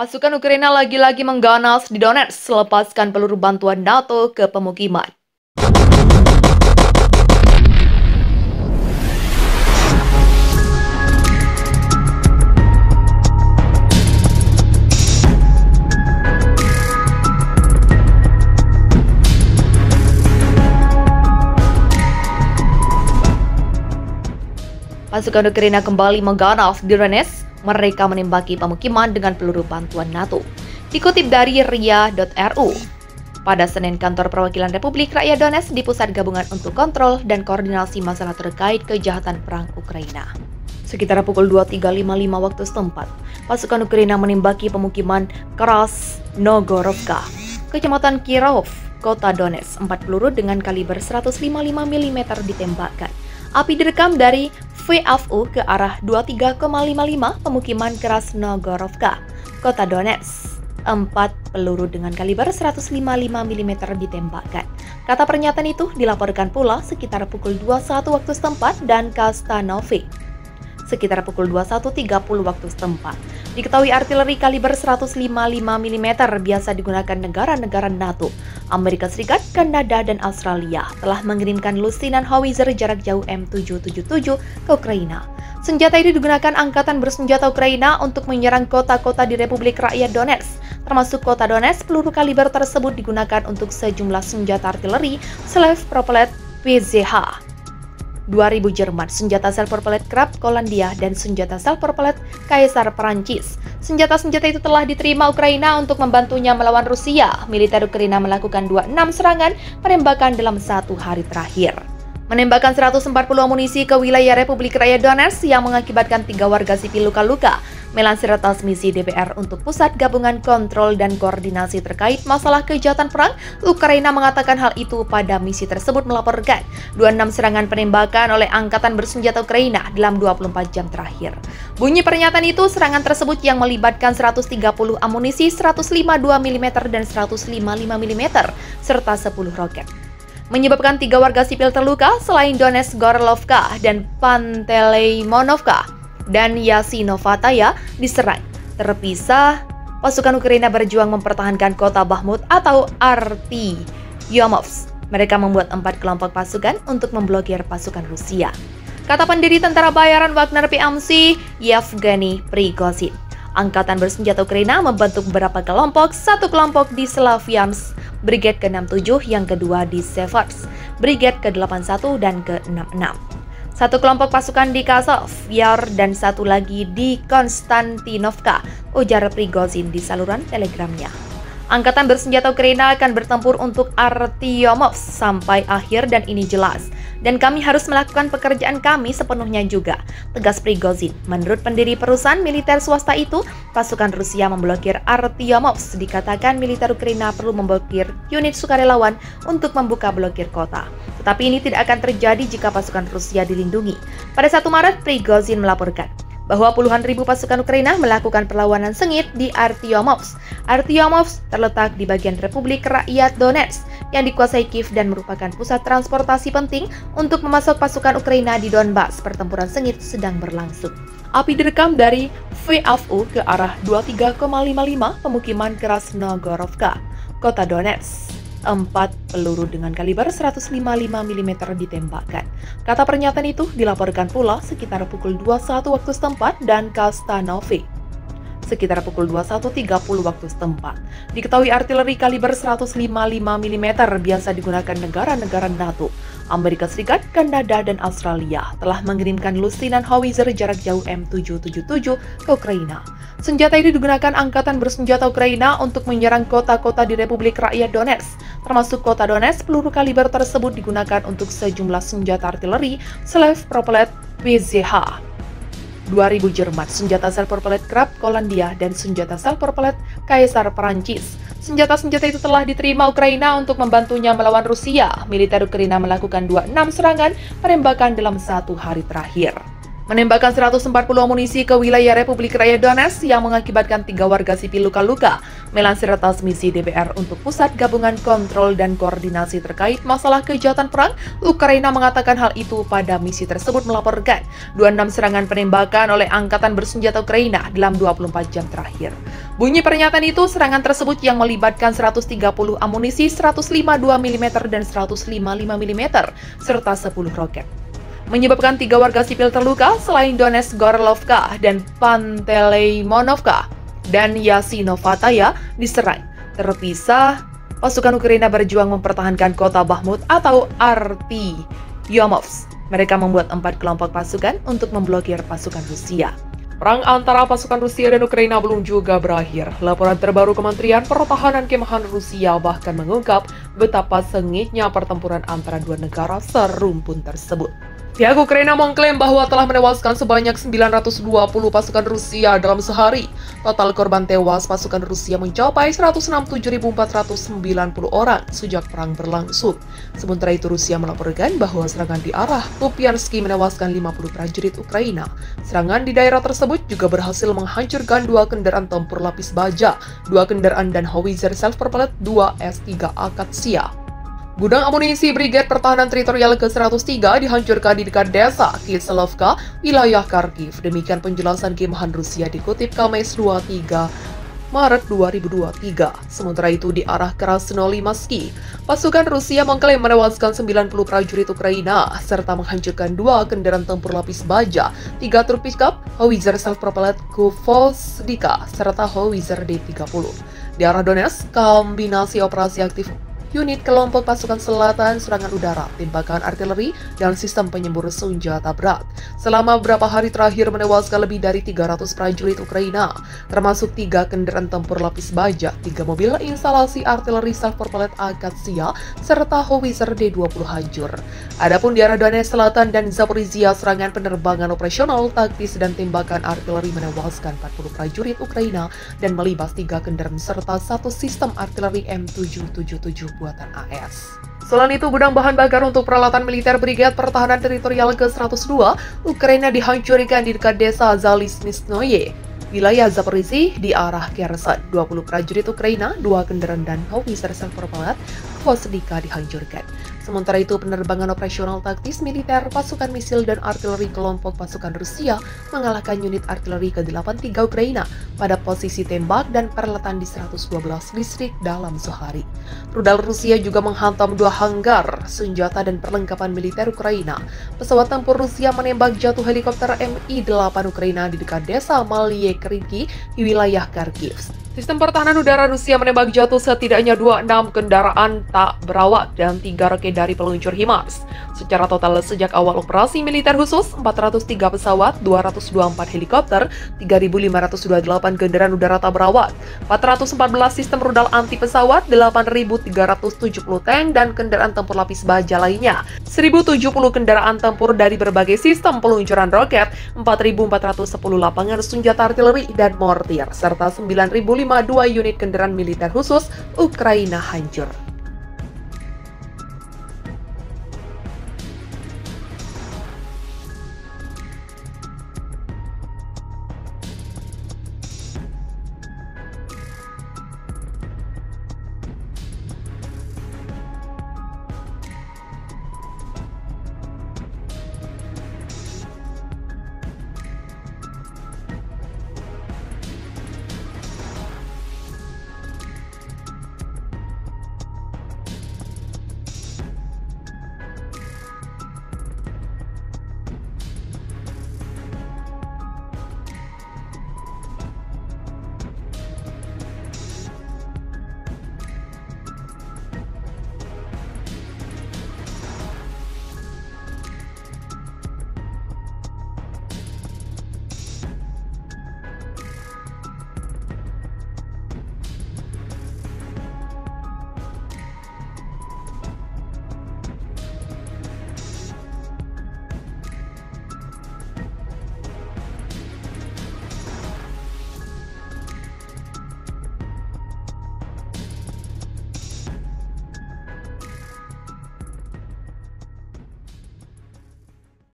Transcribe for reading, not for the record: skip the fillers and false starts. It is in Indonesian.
Pasukan Ukraina lagi-lagi mengganas di Donetsk melepaskan peluru bantuan NATO ke pemukiman. Pasukan Ukraina kembali mengganas di Donetsk. Mereka menembaki pemukiman dengan peluru bantuan NATO. Dikutip dari ria.ru, pada Senin kantor perwakilan Republik Rakyat Donetsk di Pusat Gabungan untuk Kontrol dan Koordinasi Masalah Terkait Kejahatan Perang Ukraina. Sekitar pukul 23.55 waktu setempat, pasukan Ukraina menembaki pemukiman Krasnogorovka, Kecamatan Kirov, Kota Donetsk. 4 peluru dengan kaliber 155 mm ditembakkan. Api direkam dari VFU ke arah 23,55 pemukiman Krasnogorovka, Kota Donetsk. 4 peluru dengan kaliber 155 mm ditembakkan. Kata pernyataan itu dilaporkan pula sekitar pukul 21 waktu setempat dan Kastanovi sekitar pukul 21.30 waktu setempat. Diketahui artileri kaliber 155 mm biasa digunakan negara-negara NATO, Amerika Serikat, Kanada, dan Australia telah mengirimkan lusinan howitzer jarak jauh M777 ke Ukraina. Senjata ini digunakan Angkatan Bersenjata Ukraina untuk menyerang kota-kota di Republik Rakyat Donetsk, termasuk kota Donetsk. Peluru kaliber tersebut digunakan untuk sejumlah senjata artileri self-propelled PZH 2000 Jerman, senjata self-propelled Krab Polandia, dan senjata self-propelled Kaisar Perancis. Senjata-senjata itu telah diterima Ukraina untuk membantunya melawan Rusia. Militer Ukraina melakukan 26 serangan penembakan dalam 1 hari terakhir. Menembakkan 140 amunisi ke wilayah Republik Rakyat Donetsk yang mengakibatkan 3 warga sipil luka-luka. Melansir transmisi DPR untuk Pusat Gabungan Kontrol dan Koordinasi Terkait Masalah Kejahatan Perang, Ukraina mengatakan hal itu pada misi tersebut melaporkan 26 serangan penembakan oleh Angkatan Bersenjata Ukraina dalam 24 jam terakhir. Bunyi pernyataan itu, serangan tersebut yang melibatkan 130 amunisi 152 mm dan 155 mm serta 10 roket, menyebabkan 3 warga sipil terluka selain Donetsk, Gorlovka, dan Panteleymonovka dan Yasinovataya diserang. Terpisah, pasukan Ukraina berjuang mempertahankan kota Bakhmut atau Artyomovsk. Mereka membuat 4 kelompok pasukan untuk memblokir pasukan Rusia. Kata pendiri tentara bayaran Wagner PMC, Yevgeny Prigozhin. Angkatan Bersenjata Ukraina membentuk beberapa kelompok, 1 kelompok di Slavyansk, Brigade ke-67, yang kedua di Seversk, Brigade ke-81 dan ke-66. 1 kelompok pasukan di Kazov Yar dan 1 lagi di Konstantinovka, ujar Prigozhin di saluran telegramnya. Angkatan Bersenjata Ukraina akan bertempur untuk Artyomovsk sampai akhir dan ini jelas. Dan kami harus melakukan pekerjaan kami sepenuhnya juga, tegas Prigozhin. Menurut pendiri perusahaan militer swasta itu, pasukan Rusia memblokir Artyomovsk. Dikatakan militer Ukraina perlu memblokir unit sukarelawan untuk membuka blokir kota. Tetapi ini tidak akan terjadi jika pasukan Rusia dilindungi. Pada 1 Maret, Prigozhin melaporkan bahwa puluhan ribu pasukan Ukraina melakukan perlawanan sengit di Artyomovsk. Artyomovsk terletak di bagian Republik Rakyat Donetsk yang dikuasai Kiev dan merupakan pusat transportasi penting untuk memasok pasukan Ukraina di Donbas. Pertempuran sengit sedang berlangsung. Api direkam dari VFU ke arah 23,55 pemukiman Krasnogorovka, Kota Donetsk. 4 peluru dengan kaliber 155 mm ditembakkan. Kata pernyataan itu dilaporkan pula sekitar pukul 21 waktu setempat dan Kastanovi sekitar pukul 21.30 waktu setempat. Diketahui artileri kaliber 155 mm biasa digunakan negara-negara NATO, Amerika Serikat, Kanada, dan Australia telah mengirimkan lusinan howitzer jarak jauh M777 ke Ukraina. Senjata ini digunakan Angkatan Bersenjata Ukraina untuk menyerang kota-kota di Republik Rakyat Donetsk, termasuk kota Donetsk. Peluru kaliber tersebut digunakan untuk sejumlah senjata artileri self-propelled PZH 2000 Jerman, senjata self-propelled Krab Polandia, dan senjata self-propelled Kaisar Perancis. Senjata-senjata itu telah diterima Ukraina untuk membantunya melawan Rusia. Militer Ukraina melakukan 26 serangan penembakan dalam 1 hari terakhir. menembakkan 140 amunisi ke wilayah Republik Rakyat Donetsk yang mengakibatkan 3 warga sipil luka-luka, melansir transmisi DPR untuk Pusat Gabungan Kontrol dan Koordinasi terkait masalah kejahatan perang. Ukraina mengatakan hal itu pada misi tersebut melaporkan 26 serangan penembakan oleh Angkatan Bersenjata Ukraina dalam 24 jam terakhir. Bunyi pernyataan itu, serangan tersebut yang melibatkan 130 amunisi 152 mm dan 155 mm serta 10 roket, menyebabkan 3 warga sipil terluka selain Donetsk, Gorlovka, dan Panteleymonovka dan Yasinovataya diserang. Terpisah, pasukan Ukraina berjuang mempertahankan kota Bakhmut atau Artyomov. Mereka membuat 4 kelompok pasukan untuk memblokir pasukan Rusia. Perang antara pasukan Rusia dan Ukraina belum juga berakhir. Laporan terbaru Kementerian Pertahanan Kemahan Rusia bahkan mengungkap betapa sengitnya pertempuran antara dua negara serumpun tersebut. Pihak Ukraina mengklaim bahwa telah menewaskan sebanyak 920 pasukan Rusia dalam sehari. Total korban tewas pasukan Rusia mencapai 167.490 orang sejak perang berlangsung. Sementara itu Rusia melaporkan bahwa serangan di arah Kupiansk menewaskan 50 prajurit Ukraina. Serangan di daerah tersebut juga berhasil menghancurkan 2 kendaraan tempur lapis baja, 2 kendaraan dan howitzer self-propelled 2 S-3 Akatsia. Gudang amunisi Brigade Pertahanan Teritorial ke-103 dihancurkan di dekat desa Kislovka, wilayah Kharkiv. Demikian penjelasan Kemahan Rusia dikutip Kamis 23 Maret 2023. Sementara itu di arah Krasnolimansky, pasukan Rusia mengklaim menewaskan 90 prajurit Ukraina serta menghancurkan 2 kendaraan tempur lapis baja, 3 truk pickup, howitzer self-propelled Kuvolsdika, serta howitzer D-30. Di arah Donetsk, kombinasi operasi aktif unit kelompok pasukan selatan, serangan udara, tembakan artileri, dan sistem penyembur senjata berat selama beberapa hari terakhir menewaskan lebih dari 300 prajurit Ukraina, termasuk 3 kendaraan tempur lapis baja, 3 mobil instalasi artileri self-propelled Akatsia, serta howitzer D-20 hancur. Adapun di arah Donetsk Selatan dan Zaporizhia, serangan penerbangan operasional, taktis, dan tembakan artileri menewaskan 40 prajurit Ukraina dan melibas 3 kendaraan serta 1 sistem artileri M777 buatan AS. Selain itu, gudang bahan bakar untuk peralatan militer Brigade Pertahanan Teritorial ke-102 Ukraina dihancurkan di dekat desa Zalisnisnoye, wilayah Zaporizhia di arah Kherson. 20 prajurit Ukraina, 2 kendaraan dan howitzer self-propelled Kuvolsdika dihancurkan. Sementara itu, penerbangan operasional taktis militer, pasukan misil dan artileri kelompok pasukan Rusia mengalahkan unit artileri ke-83 Ukraina pada posisi tembak dan peralatan di 112 distrik dalam sehari. Rudal Rusia juga menghantam 2 hanggar senjata dan perlengkapan militer Ukraina. Pesawat tempur Rusia menembak jatuh helikopter Mi-8 Ukraina di dekat desa Malye-Kriki di wilayah Kharkiv. Sistem pertahanan udara Rusia menembak jatuh setidaknya 26 kendaraan tak berawak dan 3 roket dari peluncur HIMARS. Secara total sejak awal operasi militer khusus, 403 pesawat, 224 helikopter, 3.528 kendaraan udara tak berawak, 414 sistem rudal anti pesawat, 8.370 tank dan kendaraan tempur lapis baja lainnya, 1.070 kendaraan tempur dari berbagai sistem peluncuran roket, 4.410 lapangan senjata artileri dan mortir, serta 9.052 unit kendaraan militer khusus Ukraina hancur.